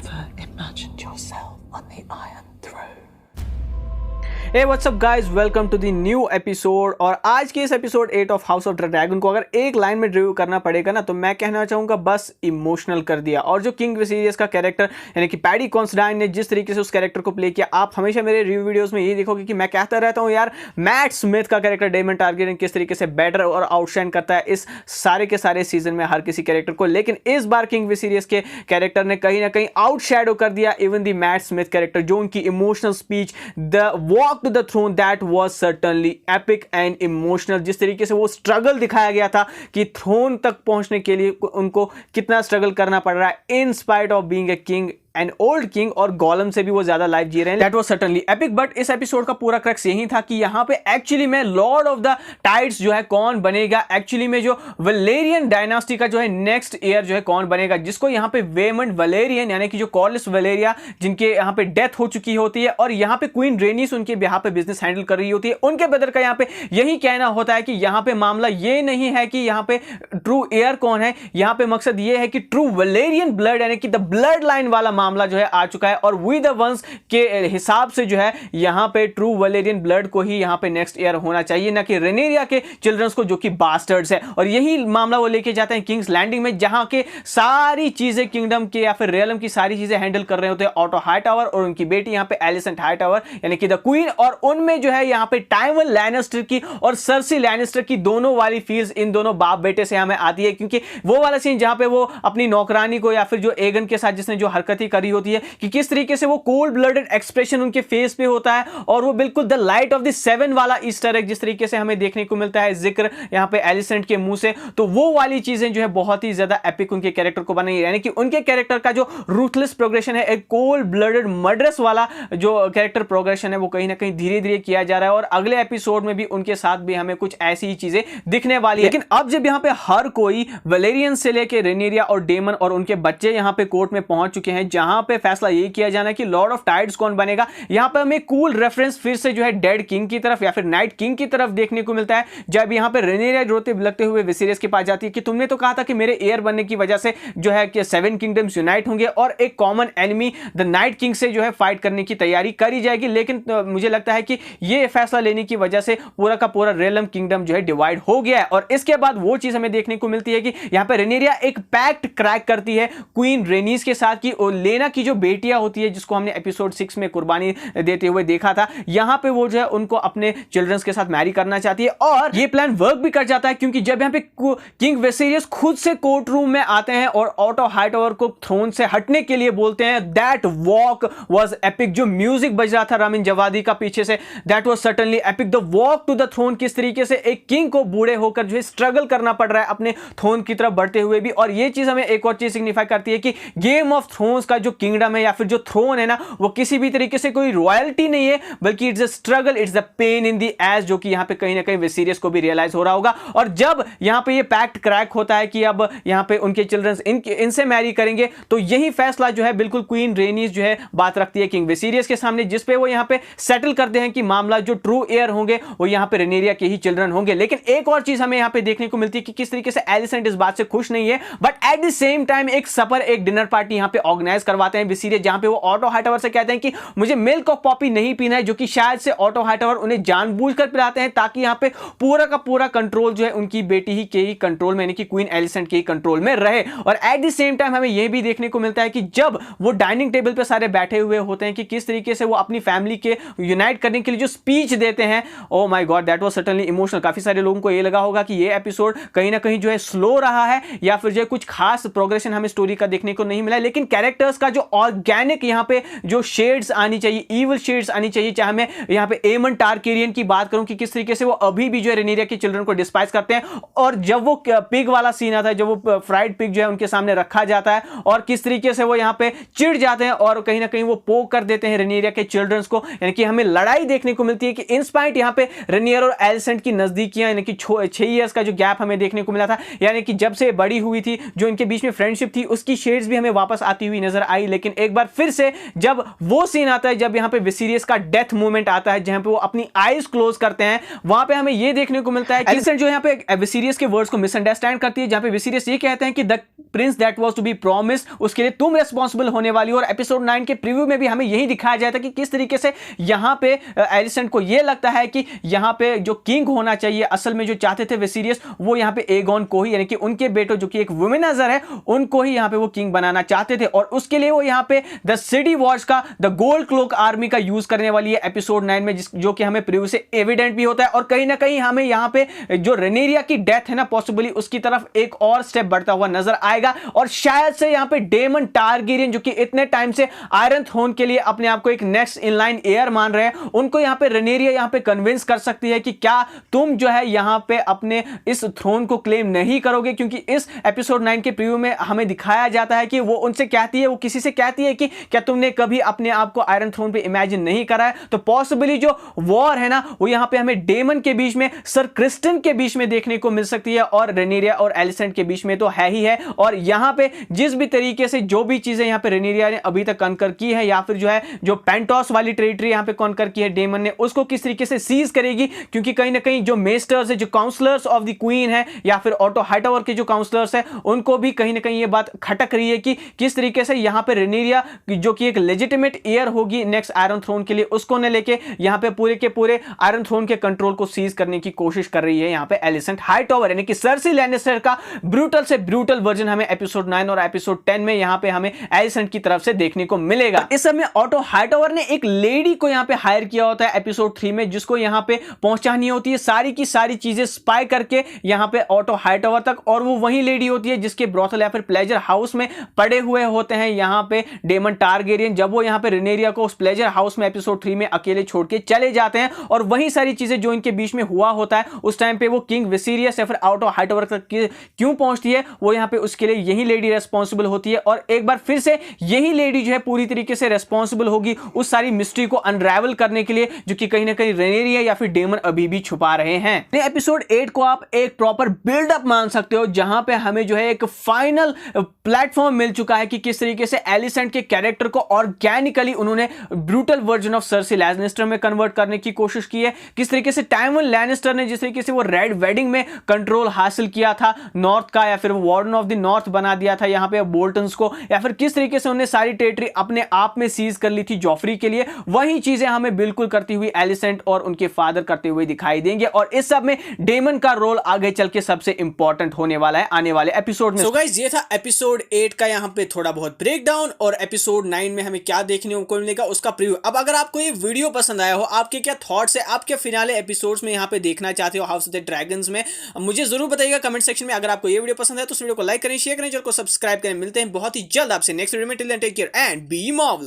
ever imagined yourself on the Iron Throne? Hey what's up guys, welcome to the new episode। और आज के इस episode 8 of house of dragon को अगर एक लाइन में रिव्यू करना पड़ेगा ना तो मैं कहना चाहूँगा बस इमोशनल कर दिया। और जो किंग विसेरियस का कैरेक्टर यानी कि पैडी कॉन्स्टेंटाइन ने जिस तरीके से उस कैरेक्टर को प्ले किया, आप हमेशा मेरे रिव्यू वीडियोस में यही देखोगे कि मैं कहता रहता हूँ यार मैट स्मिथ का कैरेक्टर डेमन टारगेरियन किस तरीके से बेटर और आउटशाइन करता है इस सारे के सारे सीजन में हर किसी कैरेक्टर को। लेकिन इस बार किंग विसेरियस के कैरेक्टर ने कहीं ना कहीं आउटशैडो कर दिया even the Matt Smith character. जो उनकी emotional speech, the walk to the throne, that was certainly epic and emotional. जिस तरीके से वो स्ट्रगल दिखाया गया था कि थ्रोन तक पहुंचने के लिए उनको कितना स्ट्रगल करना पड़ रहा है in spite of being a king an old king, और गॉलम से भी वो ज्यादा लाइफ जी रहे हैं। That was certainly epic. But इस एपिसोड का पूरा क्रक्स यही था कि यहाँ पे एक्चुअली में लॉर्ड ऑफ द टाइड्स जो है कौन बनेगा, एक्चुअली में जो वलेरियन डायनास्टी का जो है नेक्स्ट ईयर जो है कौन बनेगा, जिसको यहाँ पे वेमंड वलेरियन यानी कि जो कॉर्लिस वलेरिया जिनके यहाँ पे डेथ हो चुकी होती है और यहाँ पे क्वीन रेनिस उनके यहाँ पे बिजनेस हैंडल कर रही होती है, उनके ब्रदर का यहाँ पे यही कहना होता है कि यहाँ पे मामला ये नहीं है कि यहाँ पे ट्रू एयर कौन है, यहाँ पे मकसद ये है कि ट्रू वलेरियन ब्लड यानी कि द ब्लड लाइन वाला मामला जो है आ चुका है। और वी द वंस के हिसाब से जो है यहाँ पे ट्रू वलेरियन ब्लड को ही यहाँ पे नेक्स्ट ईयर होना चाहिए, ना कि रेनेरिया के चिल्ड्रंस को जो कि बास्टर्ड्स है। और यही मामला वो लेके जाते हैं किंग्स लैंडिंग में, जहां के सारी चीजें किंगडम के या फिर रियलम की सारी चीजें हैंडल कर रहे होते हैं ऑटो हाईटावर और उनकी बेटी यहाँ पे एलिसेंट हाईटावर यानी कि द क्वीन। और उनमें जो है यहाँ पे टाइवन लैनिस्टर की और सर्सी लैनिस्टर की दोनों वाली फील्स इन दोनों बाप बेटे से हमें आती है, क्योंकि वो वाला सीन जहां पे वो अपनी नौकरानी को या फिर जो एगन के साथ जिसने जो हरकतें करी होती है कि किस तरीके से वो कोल्ड ब्लडेड एक्सप्रेशन उनके फेस पे होता है और वो बिल्कुल the light of the seven वाला ईस्टर एग जिस तरीके से हमें देखने को मिलता है जिक्र यहाँ पे एलिसेंट के मुंह से, तो वो वाली चीजें जो है बहुत ही ज्यादा एपिक उनके कैरेक्टर को बनाई। यानी कि उनके कैरेक्टर का जो रूथलेस प्रोग्रेशन है, एक कोल्ड ब्लडेड मर्डरस वाला जो कैरेक्टर प्रोग्रेशन है, वो कहीं ना कहीं धीरे धीरे किया जा रहा है। और अगले एपिसोड में भी उनके साथ भी हमें कुछ ऐसी ही चीजें दिखने वाली है। लेकिन अब जब यहाँ पे हर कोई वलेरियन से लेके रेनेरिया और डेमन और उनके बच्चे यहाँ पे कोर्ट में पहुंच चुके हैं, जहां पे फैसला यही किया जाना है कि लॉर्ड ऑफ टाइड्स कौन बनेगा। यहां पर हमें कूल रेफरेंस फिर से जो है डेड किंग की तरफ या फिर नाइट किंग की तरफ देखने को मिलता है, जब यहां पे रेनेरिया रोते बिलखते हुए विसेरियस के पास जाती है कि तुमने तो कहा था कि मेरे एयर बनने की वजह से जो है कि 7 किंगडम्स यूनाइट होंगे और एक common enemy the night king से जो है फाइट करने की तैयारी करी जाएगी। लेकिन मुझे लगता है कि यह फैसला लेने की वजह से पूरा का पूरा रेलम किंगडम जो है डिवाइड हो गया है। और इसके बाद वो चीज हमें देखने को मिलती है कि यहां पे रेनेरिया एक पैक्ट क्रैक करती है क्वीन रेनिस के साथ की लेना की जो बेटियां होती है जिसको हमने एपिसोड 6 में कुर्बानी देते हुए देखा था, यहां पे वो जो है उनको अपने चिल्ड्रंस के साथ मैरी करना चाहती है। और ये प्लान वर्क भी कर जाता है, क्योंकि जब यहां पे किंग विसेरियस खुद से कोर्ट रूम में आते हैं और ऑटो हाईटावर को थ्रोन से हटने के लिए बोलते हैं, दैट वॉक वाज एपिक। जो म्यूजिक बज रहा था रामिन जवादी का पीछे से, that was certainly epic. The walk to the throne, किस तरीके से एक किंग को बूढ़े होकर जो है स्ट्रगल करना पड़ रहा है अपने थ्रोन की तरफ बढ़ते हुए भी। और ये चीज हमें एक और चीज सिग्निफाई करती है कि गेम ऑफ थ्रोन्स का जो किंगडम है या फिर जो थ्रोन है ना, वो किसी भी तरीके से कोई रॉयल्टी नहीं है, बल्कि it's a struggle, it's a pain in the S, जो कि यहां पे कहीं ना कहीं विसेरियस को भी रियलाइज हो रहा होगा। और जब यहां पे ये पैक्ट क्रैक होता है कि अब यहां पे उनके चिल्ड्रंस इनसे मैरी करेंगे, तो यही फैसला जो है बिल्कुल क्वीन रेनिस जो है बात रखती है किंग विसेरियस के सामने, जिसपे वो यहां पे सेटल करते हैं कि मामला जो ट्रू एयर होंगे वो यहां पे रेनेरिया के ही चिल्ड्रन होंगे। लेकिन एक और चीज हमें यहां पे देखने को मिलती है कि किस तरीके से एलिसेंट इस बात से खुश नहीं है, but at the same time एक सपर, एक डिनर पार्टी यहां पे ऑर्गेनाइज करवाते हैं विसेरियस, जहां पे वो ऑटो हाईटावर से कहते हैं कि मुझे मिल्क ऑफ पॉपी नहीं पीना है, जो कि शायद से ऑटो हाईटावर उन्हें जानबूझकर पिलाते हैं ताकि यहां पे पूरा का पूरा कंट्रोल जो है उनकी बेटी ही के ही कंट्रोल में यानी कि क्वीन एलिसेंट के ही कंट्रोल में रहे। और एट द सेम टाइम हमें यह भी देखने को मिलता है कि जब वो डाइनिंग टेबल पे सारे बैठे हुए होते हैं कि किस तरीके से वो अपनी फैमिली के यूनाइट करने के लिए जो स्पीच देते हैं, oh my God, that was certainly emotional. काफी सारे लोगों को ये लगा होगा कि ये एपिसोड कहीं ना कहीं जो है स्लो रहा है या फिर जो है कुछ खास प्रोग्रेशन हमें स्टोरी का देखने को नहीं मिला, लेकिन कैरेक्टर्स का जो ऑर्गेनिक यहाँ पे जो शेड्स आनी चाहिए, इविल शेड्स आनी चाहिए, चाहे मैं यहाँ पे एमन टारकेरियन की बात करूं कि किस तरीके से वो अभी भी जो है रेनेरिया के चिल्ड्रन को डिस्पाइस करते हैं, और जब वो पिग वाला सीन आता है, जब वो फ्राइड पिग जो है उनके सामने रखा जाता है और किस तरीके से वो यहाँ पे चिढ़ जाते हैं और कहीं ना कहीं वो पोक कर देते हैं रेनेरिया के चिल्ड्रंस को, यानी कि हमें लड़ाई देखने को मिलती है कि इंस्पाइट यहाँ पे रेनियर और एलिसेंट की नजदीकियां, यानी कि 6 इयर्स का जो गैप हमें देखने को मिला था, यानी कि जब से बड़ी हुई थी, जो इनके बीच में फ्रेंडशिप थी, उसकी शेड्स भी हमें वापस आती हुई नजर आई, लेकिन एक बार फिर से जब वो सीन आता है जब यहां पे विसीरियस का डेथ मोमेंट आता है जहां पे वो अपनी आईज क्लोज करते हैं, वहां पे हमें ये देखने को मिलता है कि एलिसेंट जो यहां पे विसीरियस के वर्ड्स को मिसअंडरस्टैंड करती है, जहां पे विसीरियस ये कहते हैं कि the prince that was to be promised, उसके लिए तुम रिस्पांसिबल होने वाली हो। और एपिसोड 9 के प्रीव्यू में भी हमें यही दिखाया जाता है कि किस तरीके से यहां पे एलिसेंट को यह लगता है कि यहां पे जो किंग होना चाहिए, असल में जो चाहते थे विसीरियस, वो यहां पे एगोन को ही, यानी कि उनके बेटो जो कि एक वुमेनाइजर है, उनको ही यहां पे वो किंग बनाना चाहते थे। और उसके लिए वो यहां पे द सिटी वॉच का, द गोल्ड क्लोक आर्मी का यूज करने वाली है एपिसोड 9 में, जो कि हमें प्रीव्यू से एविडेंट भी होता है। और कहीं ना कहीं हमें यहां पे जो रेनेरिया की डेथ है ना, पॉसिबली उसकी तरफ एक और स्टेप बढ़ता हुआ नजर आएगा। और शायद से यहां पे डेमन टारगेरियन, जो कि इतने टाइम से आयरन थ्रोन के लिए अपने आप को एक नेक्स्ट इन लाइन एयर मान रहे हैं, उनको यहां पे रेनेरिया यहां पे कन्विंस कर सकती है कि क्या तुम जो है यहां पे अपने इस थ्रोन को क्लेम नहीं करोगे। क्योंकि इस एपिसोड 9 के प्रीव्यू में हमें दिखाया जाता है कि वो उनसे कहती है, वो किसी से कहती है कि क्या तुमने कभी अपने आप को आयरन थ्रोन पे इमेजिन नहीं करा है। तो पॉसिबली जो वॉर है ना, वो यहां पे हमें डेमन के बीच में, सर क्रिस्टन के बीच में देखने को मिल सकती है, और रेनेरिया और एलिसेंट के बीच में तो है ही है। और यहां पे जिस भी तरीके से जो भी चीजें यहां पे रेनेरिया ने अभी तक कॉन्कर की है, या फिर जो है जो पेंटोस वाली टेरिटरी यहां पे कॉन्कर की है डेमन ने, उसको किस तरीके से सीज करेगी। क्योंकि कहीं ना कहीं जो मेस्टर्स है, जो काउंसलर्स ऑफ द क्वीन है, या फिर ऑटो हाइटओवर के जो काउंसलर्स है, उनको भी कहीं ना कहीं ये बात खटक रही है कि किस तरीके से यहां पे रेनेरिया, जो कि एक लेजिटिमेट एयर होगी नेक्स्ट आयरन थ्रोन के लिए, उसको ने लेके यहां पे पूरे के पूरे आयरन थ्रोन के कंट्रोल को सीज करने की कोशिश कर रही है यहां पे एलिसेंट हाइटओवर, यानी कि सर्सी लैनिस्टर का ब्रूटल से ब्रूटल वर्जन हमें एपिसोड 9 और एपिसोड 10 में यहां पे हमें एलिसेंट की तरफ से देखने को मिलेगा। इस समय ऑटो हाइटओवर ने एक लेडी को यहां पे हायर किया होता है एपिसोड 3 में, जिसको यहां पे पहुंचानी होती है सारी की सारी चीजें स्पाई करके यहां पे ऑटो हाइटओवर तक। और वो वही लेडी होती है जिसके ब्रोथल या फिर प्लेजर हाउस में पड़े हुए होते हैं यहां पे डेमन टारगेरियन, जब वो यहां पे रेनेरिया को उस प्लेजर हाउस में एपिसोड 3 में अकेले छोड़ के चले जाते हैं। और वही सारी चीजें जो इनके बीच में हुआ होता है, उस टाइम पे वो किंग विसीरियस या फिर ऑटो हाइटओवर तक क्यों पहुंचती है, वो यहां पे उसके लिए यही लेडी रेस्पॉन्सिबल होती है। और एक बार फिर से यही लेडी जो है पूरी तरीके से रेस्पॉन्सिबल होगी उस सारी मिस्ट्री को अनरावल करने के लिए, जो कि कहीं ना कहीं रेनेरिया या फिर डेमन अभी भी छुपा रहे हैं। एपिसोड 8 को आप एक प्रॉपर बिल्डअप मान सकते हो, जहां पे हमें जो है एक फाइनल प्लेटफॉर्म मिल चुका है कि किस तरीके से एलिसेंट के कैरेक्टर को ऑर्गेनिकली उन्होंने brutal version of Cersei Lannister में कन्वर्ट करने की कोशिश की है। किस तरीके से टाइमन लैनिस्टर ने जिस तरीके से वो रेड वेडिंग में कंट्रोल हासिल किया था नॉर्थ का, या फिर वार्डन ऑफ द नॉर्थ बना दिया था यहां पे बोल्टन्स को, या फिर किस तरीके से उन्होंने सारी टेरिटरी अपने आप में सीज कर ली थी जॉफरी के लिए, वही चीजें हमें बिल्कुल करती हुई एलिसेंट और उनके फादर करते हुए दिखाई देंगे। और इस सब में डेमन का रोल आगे चल के सबसे इंपॉर्टेंट होने वाला है आने वाले एपिसोड में। सो गाइस, ये था एपिसोड 8 का यहाँ पे थोड़ा बहुत ब्रेकडाउन, और एपिसोड 9 में हमें क्या देखने को मिलेगा उसका प्रीव्यू। अब अगर आपको ये वीडियो पसंद आया हो, आपके क्या थॉट्स है, आप क्या फिनाले एपिसोड्स में यहाँ पे देखना चाहते हो हाउस ऑफ द ड्रैगन्स में, मुझे जरूर बताइएगा कमेंट सेक्शन में। अगर आपको ये वीडियो पसंद है तो इस वीडियो को लाइक करें, शेयर करें, चैनल को सब्सक्राइब करें। मिलते हैं बहुत ही जल्द आपसे नेक्स्ट वीडियो में। Till then take care and be marvellous.